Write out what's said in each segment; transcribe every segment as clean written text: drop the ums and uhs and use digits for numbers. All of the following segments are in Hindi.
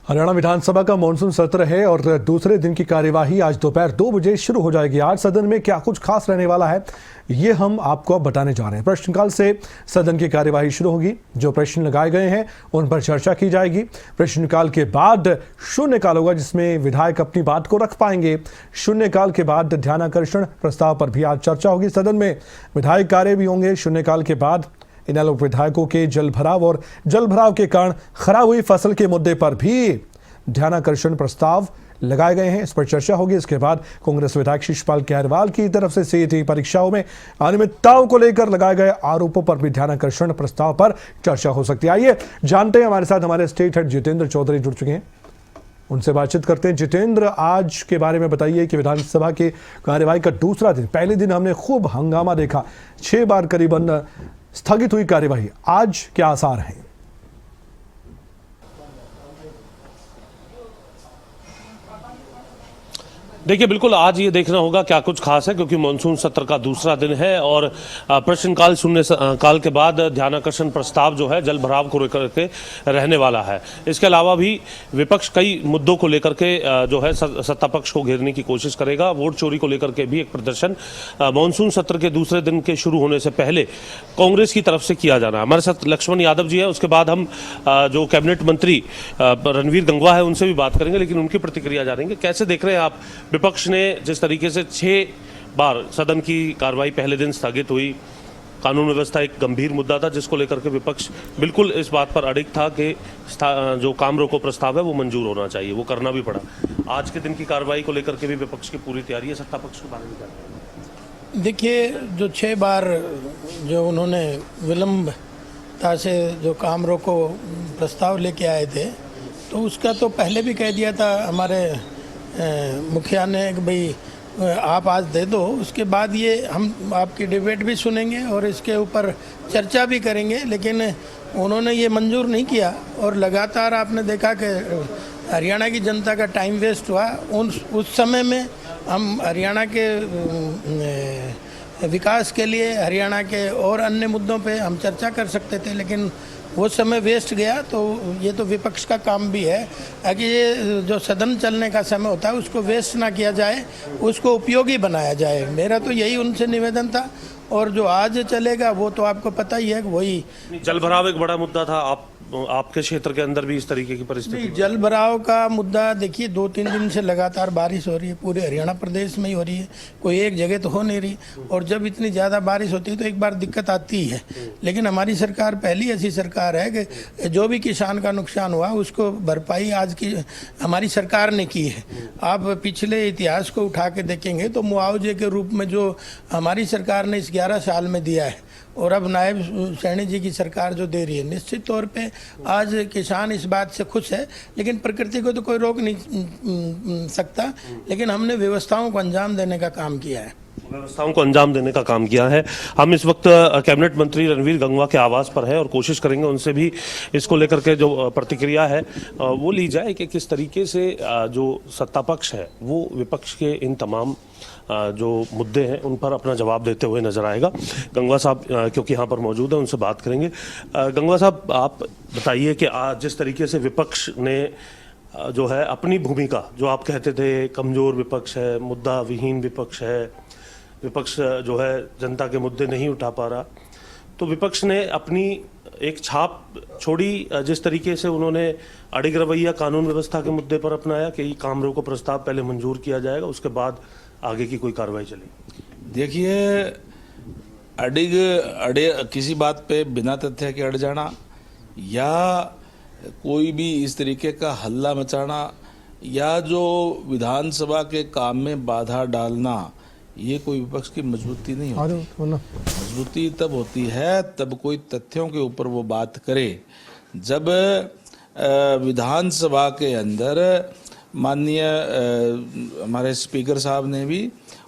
हरियाणा विधानसभा का मानसून सत्र है और दूसरे दिन की कार्यवाही आज दोपहर 2 बजे शुरू हो जाएगी। आज सदन में क्या कुछ खास रहने वाला है, ये हम आपको अब बताने जा रहे हैं। प्रश्नकाल से सदन की कार्यवाही शुरू होगी। जो प्रश्न लगाए गए हैं उन पर चर्चा की जाएगी। प्रश्नकाल के बाद शून्यकाल होगा, जिसमें विधायक अपनी बात को रख पाएंगे। शून्यकाल के बाद ध्यानाकर्षण प्रस्ताव पर भी आज चर्चा होगी। सदन में विधायक कार्य भी होंगे। शून्यकाल के बाद इनेलो विधायकों के जलभराव और जलभराव के कारण खराब हुई फसल के मुद्दे पर भी ध्यानाकर्षण प्रस्ताव लगाए गए हैं। इस पर चर्चा होगी। इसके बाद कांग्रेस विधायक शिषपाल खैरवाल की तरफ से सीईटी परीक्षाओं में अनियमितताओं को लेकर लगाए गए आरोपों पर भी ध्यानाकर्षण प्रस्ताव पर चर्चा हो सकती है। आइए जानते हैं, हमारे साथ हमारे स्टेट हेड जितेंद्र चौधरी जुड़ चुके हैं, उनसे बातचीत करते हैं। जितेंद्र, आज के बारे में बताइए कि विधानसभा की कार्यवाही का दूसरा दिन, पहले दिन हमने खूब हंगामा देखा, 6 बार करीबन स्थगित हुई कार्यवाही, आज क्या आसार हैं? देखिए, बिल्कुल आज ये देखना होगा क्या कुछ खास है, क्योंकि मानसून सत्र का दूसरा दिन है और प्रश्नकाल शून्य काल के बाद ध्यानाकर्षण प्रस्ताव जो है जल भराव को लेकर के रहने वाला है। इसके अलावा भी विपक्ष कई मुद्दों को लेकर के जो है सत्ता पक्ष को घेरने की कोशिश करेगा। वोट चोरी को लेकर के भी एक प्रदर्शन मानसून सत्र के दूसरे दिन के शुरू होने से पहले कांग्रेस की तरफ से किया जाना है। हमारे साथ लक्ष्मण यादव जी है, उसके बाद हम जो कैबिनेट मंत्री रणवीर गंगवा है उनसे भी बात करेंगे, लेकिन उनकी प्रतिक्रिया जानेंगे। कैसे देख रहे हैं आप, विपक्ष ने जिस तरीके से 6 बार सदन की कार्रवाई पहले दिन स्थगित हुई, कानून व्यवस्था एक गंभीर मुद्दा था जिसको लेकर के विपक्ष बिल्कुल इस बात पर अडिग था कि जो काम रोको प्रस्ताव है वो मंजूर होना चाहिए, वो करना भी पड़ा। आज के दिन की कार्रवाई को लेकर के भी विपक्ष की पूरी तैयारी है, सत्ता पक्ष के बारे में क्या? देखिए, जो 6 बार जो उन्होंने विलंबता से जो काम रोको प्रस्ताव लेके आए थे, तो उसका तो पहले भी कह दिया था हमारे मुखिया ने कि भाई आप आज दे दो, उसके बाद ये हम आपकी डिबेट भी सुनेंगे और इसके ऊपर चर्चा भी करेंगे, लेकिन उन्होंने ये मंजूर नहीं किया। और लगातार आपने देखा कि हरियाणा की जनता का टाइम वेस्ट हुआ। उस समय में हम हरियाणा के विकास के लिए, हरियाणा के और अन्य मुद्दों पे हम चर्चा कर सकते थे, लेकिन वो समय वेस्ट गया। तो ये तो विपक्ष का काम भी है कि ये जो सदन चलने का समय होता है उसको वेस्ट ना किया जाए, उसको उपयोगी बनाया जाए। मेरा तो यही उनसे निवेदन था। और जो आज चलेगा वो तो आपको पता ही है कि वही जलभराव एक बड़ा मुद्दा था। आपके क्षेत्र के अंदर भी इस तरीके की परिस्थिति? जल भराव का मुद्दा देखिए, 2-3 दिन से लगातार बारिश हो रही है, पूरे हरियाणा प्रदेश में ही हो रही है, कोई एक जगह तो हो नहीं रही। और जब इतनी ज़्यादा बारिश होती है तो एक बार दिक्कत आती है। लेकिन हमारी सरकार पहली ऐसी सरकार है कि जो भी किसान का नुकसान हुआ उसको भरपाई आज की हमारी सरकार ने की है। आप पिछले इतिहास को उठा के देखेंगे तो मुआवजे के रूप में जो हमारी सरकार ने इस 11 साल में दिया है और अब नायब सैनी जी की सरकार जो दे रही है, निश्चित तौर पे आज किसान इस बात से खुश है। लेकिन प्रकृति को तो कोई रोक नहीं सकता, लेकिन हमने व्यवस्थाओं को अंजाम देने का काम किया है। व्यवस्थाओं को अंजाम देने का काम किया है। हम इस वक्त कैबिनेट मंत्री रणवीर गंगवा के आवास पर है और कोशिश करेंगे उनसे भी इसको लेकर के जो प्रतिक्रिया है वो ली जाए कि किस तरीके से जो सत्ता पक्ष है वो विपक्ष के इन तमाम जो मुद्दे हैं उन पर अपना जवाब देते हुए नजर आएगा। गंगवा साहब क्योंकि यहाँ पर मौजूद है, उनसे बात करेंगे। गंगवा साहब, आप बताइए कि आज जिस तरीके से विपक्ष ने जो है अपनी भूमिका, जो आप कहते थे कमजोर विपक्ष है, मुद्दा विहीन विपक्ष है, विपक्ष जो है जनता के मुद्दे नहीं उठा पा रहा, तो विपक्ष ने अपनी एक छाप छोड़ी। जिस तरीके से उन्होंने अडिग रवैया कानून व्यवस्था के मुद्दे पर अपनाया कि काम रोको प्रस्ताव पहले मंजूर किया जाएगा, उसके बाद आगे की कोई कार्रवाई चलेगी। देखिए, अड़े किसी बात पे बिना तथ्य के अड़ जाना या कोई भी इस तरीके का हल्ला मचाना या जो विधानसभा के काम में बाधा डालना, ये कोई विपक्ष की मजबूती नहीं होती। मजबूती तब होती है तब कोई तथ्यों के ऊपर वो बात करे। जब विधानसभा के अंदर माननीय हमारे स्पीकर साहब ने भी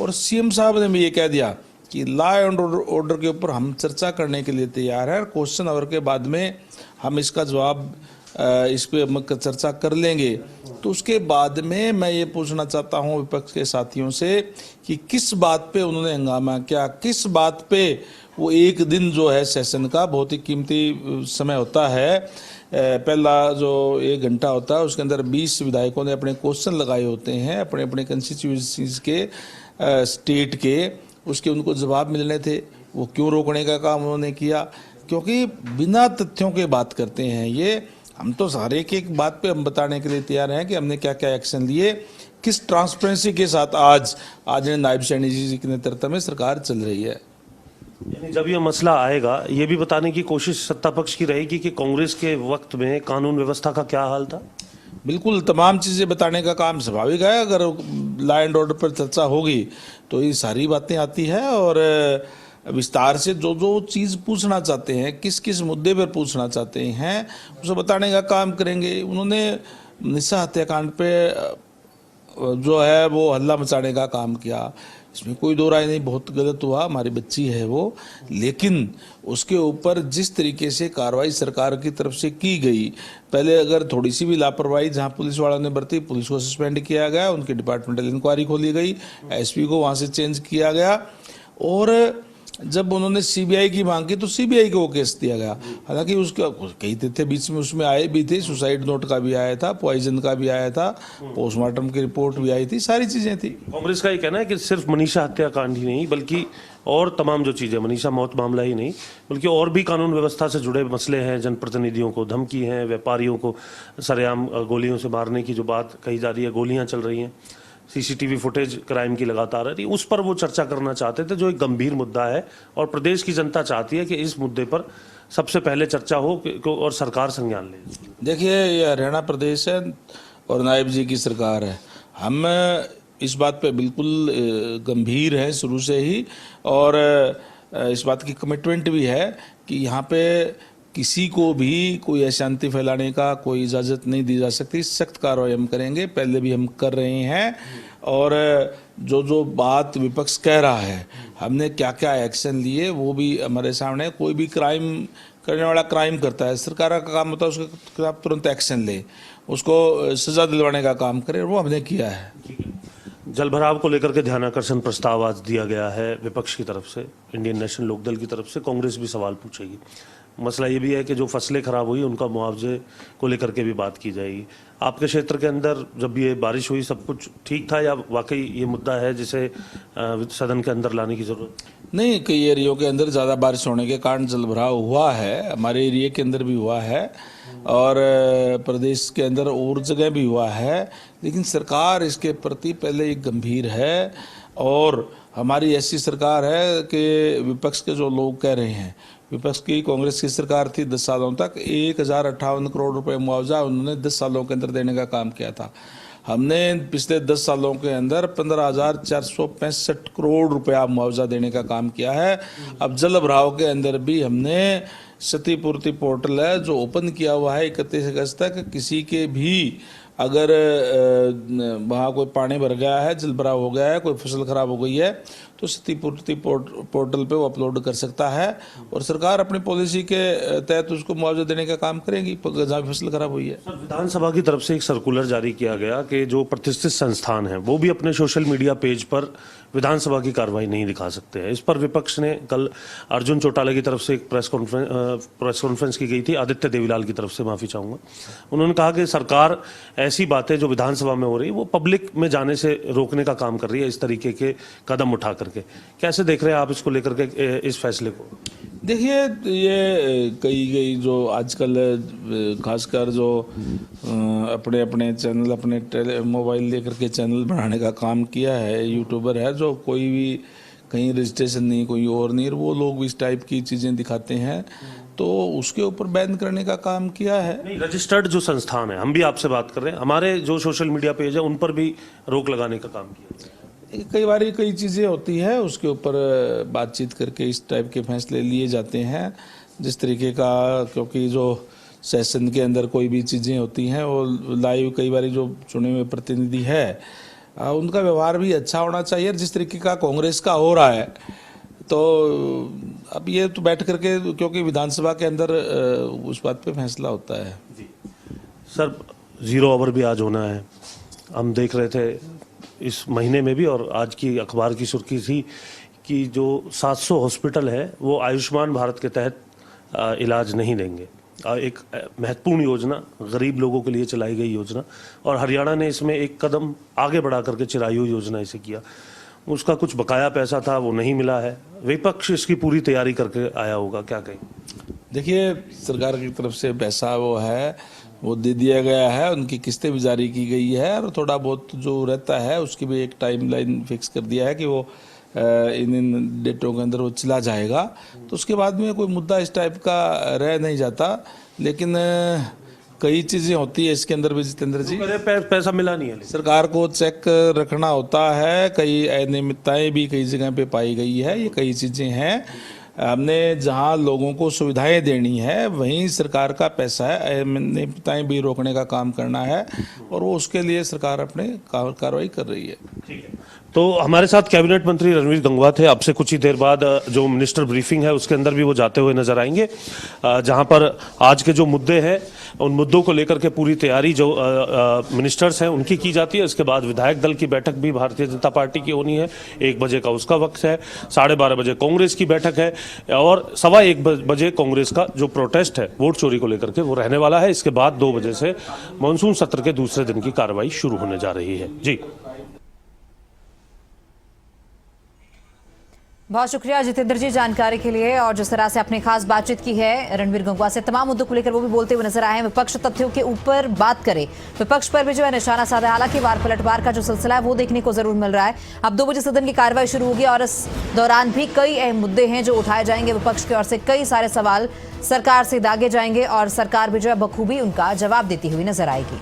और सीएम साहब ने भी ये कह दिया कि लॉ एंड ऑर्डर के ऊपर हम चर्चा करने के लिए तैयार हैं, क्वेश्चन आवर के बाद में हम इसका जवाब इस पे हम चर्चा कर लेंगे। तो उसके बाद में मैं ये पूछना चाहता हूँ विपक्ष के साथियों से कि किस बात पे उन्होंने हंगामा किया, किस बात पे वो एक दिन जो है सेशन का बहुत ही कीमती समय होता है, पहला जो 1 घंटा होता है उसके अंदर 20 विधायकों ने अपने क्वेश्चन लगाए होते हैं अपने अपने कंस्टिट्यूएंसीज के, स्टेट के, उसके उनको जवाब मिलने थे। वो क्यों रोकने का काम उन्होंने किया? क्योंकि बिना तथ्यों के बात करते हैं ये। हम तो हर एक बात पे हम बताने के लिए तैयार हैं कि हमने क्या क्या एक्शन लिए, किस ट्रांसपेरेंसी के साथ आज नायब सैनी जी के नेतृत्व में सरकार चल रही है। यानी जब ये मसला आएगा ये भी बताने की कोशिश सत्ता पक्ष की रहेगी कि कांग्रेस के वक्त में कानून व्यवस्था का क्या हाल था। बिल्कुल, तमाम चीज़ें बताने का काम स्वाभाविक है। अगर लॉ एंड ऑर्डर पर चर्चा होगी तो ये सारी बातें आती है और विस्तार से जो जो चीज़ पूछना चाहते हैं, किस किस मुद्दे पर पूछना चाहते हैं, उसे बताने का काम करेंगे। उन्होंने निशा हत्याकांड पे जो है वो हल्ला मचाने का काम किया, इसमें कोई दो राय नहीं, बहुत गलत हुआ, हमारी बच्ची है वो। लेकिन उसके ऊपर जिस तरीके से कार्रवाई सरकार की तरफ से की गई, पहले अगर थोड़ी सी भी लापरवाही जहां पुलिस वालों ने बरती, पुलिस को सस्पेंड किया गया, उनकी डिपार्टमेंटल इंक्वायरी खोली गई, एसपी को वहां से चेंज किया गया और जब उन्होंने सीबीआई की मांग की तो सीबीआई को वो केस दिया गया। हालांकि उसका कई थे बीच में, उसमें आए भी थे, सुसाइड नोट का भी आया था, पॉइजन का भी आया था, पोस्टमार्टम की रिपोर्ट भी आई थी, सारी चीजें थी। कांग्रेस का ये कहना है कि सिर्फ मनीषा हत्याकांड ही नहीं बल्कि और तमाम जो चीजें, मनीषा मौत मामला ही नहीं बल्कि और भी कानून व्यवस्था से जुड़े मसले हैं, जनप्रतिनिधियों को धमकी है, व्यापारियों को सरेआम गोलियों से मारने की जो बात कही जा रही है, गोलियां चल रही हैं, सीसीटीवी फुटेज क्राइम की लगातार आ रही, उस पर वो चर्चा करना चाहते थे, जो एक गंभीर मुद्दा है और प्रदेश की जनता चाहती है कि इस मुद्दे पर सबसे पहले चर्चा हो और सरकार संज्ञान ले। देखिए, ये हरियाणा प्रदेश है और नायब जी की सरकार है। हम इस बात पे बिल्कुल गंभीर हैं शुरू से ही और इस बात की कमिटमेंट भी है कि यहाँ पे किसी को भी कोई अशांति फैलाने का कोई इजाज़त नहीं दी जा सकती। सख्त कार्रवाई हम करेंगे, पहले भी हम कर रहे हैं और जो जो बात विपक्ष कह रहा है, हमने क्या क्या एक्शन लिए वो भी हमारे सामने। कोई भी क्राइम करने वाला क्राइम करता है, सरकार का काम होता है उसके खिलाफ तुरंत एक्शन ले, उसको सजा दिलवाने का काम करे, वो हमने किया है। जलभराव को लेकर के ध्यानाकर्षण प्रस्ताव आज दिया गया है विपक्ष की तरफ से, इंडियन नेशनल लोकदल की तरफ से, कांग्रेस भी सवाल पूछेगी। मसला ये भी है कि जो फसलें खराब हुई उनका मुआवजे को लेकर के भी बात की जाएगी। आपके क्षेत्र के अंदर जब ये बारिश हुई सब कुछ ठीक था या वाकई ये मुद्दा है जिसे सदन के अंदर लाने की जरूरत? नहीं, कई एरियो के अंदर ज़्यादा बारिश होने के कारण जलभराव हुआ है, हमारे एरिया के अंदर भी हुआ है और प्रदेश के अंदर और जगह भी हुआ है। लेकिन सरकार इसके प्रति पहले ही गंभीर है और हमारी ऐसी सरकार है कि विपक्ष के जो लोग कह रहे हैं, विपक्ष की कांग्रेस की सरकार थी 10 सालों तक, 1058 करोड़ रुपए मुआवजा उन्होंने 10 सालों के अंदर देने का काम किया था। हमने पिछले 10 सालों के अंदर 15,465 करोड़ रुपया मुआवजा देने का काम किया है। अब जलभराव के अंदर भी हमने क्षतिपूर्ति पोर्टल है जो ओपन किया हुआ है 31 अगस्त तक। किसी के भी अगर वहाँ कोई पानी भर गया है, जलभराव हो गया है, कोई फसल खराब हो गई है तो क्षतिपूर्ति पोर्टल पे वो अपलोड कर सकता है और सरकार अपनी पॉलिसी के तहत उसको मुआवजा देने का काम करेगी जहाँ फसल खराब हुई है। सर, विधानसभा की तरफ से एक सर्कुलर जारी किया गया कि जो प्रतिष्ठित संस्थान हैं वो भी अपने सोशल मीडिया पेज पर विधानसभा की कार्रवाई नहीं दिखा सकते हैं। इस पर विपक्ष ने कल अर्जुन चौटाला की तरफ से एक प्रेस कॉन्फ्रेंस की गई थी, आदित्य देवीलाल की तरफ से माफी चाहूंगा। उन्होंने कहा कि सरकार ऐसी बातें जो विधानसभा में हो रही वो पब्लिक में जाने से रोकने का काम कर रही है, इस तरीके के कदम उठा करके। कैसे देख रहे हैं आप इसको लेकर के इस फैसले को? देखिए, ये कई जो आजकल खासकर जो अपने अपने चैनल, अपने मोबाइल लेकर के चैनल बनाने का काम किया है, यूट्यूबर है जो कोई भी कहीं रजिस्ट्रेशन नहीं, कोई और नहीं, वो लोग भी इस टाइप की चीज़ें दिखाते हैं तो उसके ऊपर बैन करने का काम किया है। नहीं, रजिस्टर्ड जो संस्थान है, हम भी आपसे बात कर रहे हैं, हमारे जो सोशल मीडिया पेज है उन पर भी रोक लगाने का काम किया। कई बार कई चीज़ें होती है उसके ऊपर बातचीत करके इस टाइप के फैसले लिए जाते हैं जिस तरीके का, क्योंकि जो सेशन के अंदर कोई भी चीज़ें होती हैं वो लाइव, कई बार जो चुने हुए प्रतिनिधि है उनका व्यवहार भी अच्छा होना चाहिए। जिस तरीके का कांग्रेस का हो रहा है तो अब ये तो बैठ करके, क्योंकि विधानसभा के अंदर उस बात पे फैसला होता है। जी, सर 0 आवर भी आज होना है। हम देख रहे थे इस महीने में भी, और आज की अखबार की सुर्खी थी कि जो 700 हॉस्पिटल है वो आयुष्मान भारत के तहत इलाज नहीं देंगे। एक महत्वपूर्ण योजना, गरीब लोगों के लिए चलाई गई योजना, और हरियाणा ने इसमें एक कदम आगे बढ़ा करके चिरायु योजना इसे किया। उसका कुछ बकाया पैसा था वो नहीं मिला है। विपक्ष इसकी पूरी तैयारी करके आया होगा, क्या कहें? देखिए, सरकार की तरफ से पैसा वो दे दिया गया है, उनकी किस्तें भी जारी की गई है, और थोड़ा बहुत जो रहता है उसकी भी एक टाइमलाइन फिक्स कर दिया है कि वो इन डेटों के अंदर वो चला जाएगा। तो उसके बाद में कोई मुद्दा इस टाइप का रह नहीं जाता। लेकिन कई चीज़ें होती है इसके अंदर भी, जितेंद्र जी, पैसा मिला नहीं है। सरकार को चेक रखना होता है, कई अनियमितताएं भी कई जगह पे पाई गई है। ये कई चीज़ें हैं, हमने जहां लोगों को सुविधाएं देनी है वहीं सरकार का पैसा है, अनियमितताएं भी रोकने का काम करना है, और वो उसके लिए सरकार अपने कार्रवाई कर रही है। ठीक है, तो हमारे साथ कैबिनेट मंत्री रणवीर गंगवा थे। आपसे कुछ ही देर बाद जो मिनिस्टर ब्रीफिंग है उसके अंदर भी वो जाते हुए नजर आएंगे, जहां पर आज के जो मुद्दे हैं उन मुद्दों को लेकर के पूरी तैयारी जो मिनिस्टर्स हैं उनकी की जाती है। इसके बाद विधायक दल की बैठक भी भारतीय जनता पार्टी की होनी है, 1 बजे का उसका वक्त है, 12:30 बजे कांग्रेस की बैठक है, और 1:15 बजे कांग्रेस का जो प्रोटेस्ट है वोट चोरी को लेकर के वो रहने वाला है। इसके बाद 2 बजे से मानसून सत्र के दूसरे दिन की कार्रवाई शुरू होने जा रही है। जी, बहुत शुक्रिया जितेंद्र जी जानकारी के लिए, और जिस तरह से अपनी खास बातचीत की है रणवीर गंगवा से तमाम मुद्दों को लेकर वो भी बोलते हुए नजर आए हैं। विपक्ष तथ्यों के ऊपर बात करे, विपक्ष पर भी जो है निशाना साधा। हालांकि वार पलटवार का जो सिलसिला है वो देखने को जरूर मिल रहा है। अब 2 बजे सदन की कार्रवाई शुरू होगी, और इस दौरान भी कई अहम मुद्दे हैं जो उठाए जाएंगे। विपक्ष की ओर से कई सारे सवाल सरकार से दागे जाएंगे, और सरकार भी जो है बखूबी उनका जवाब देती हुई नजर आएगी।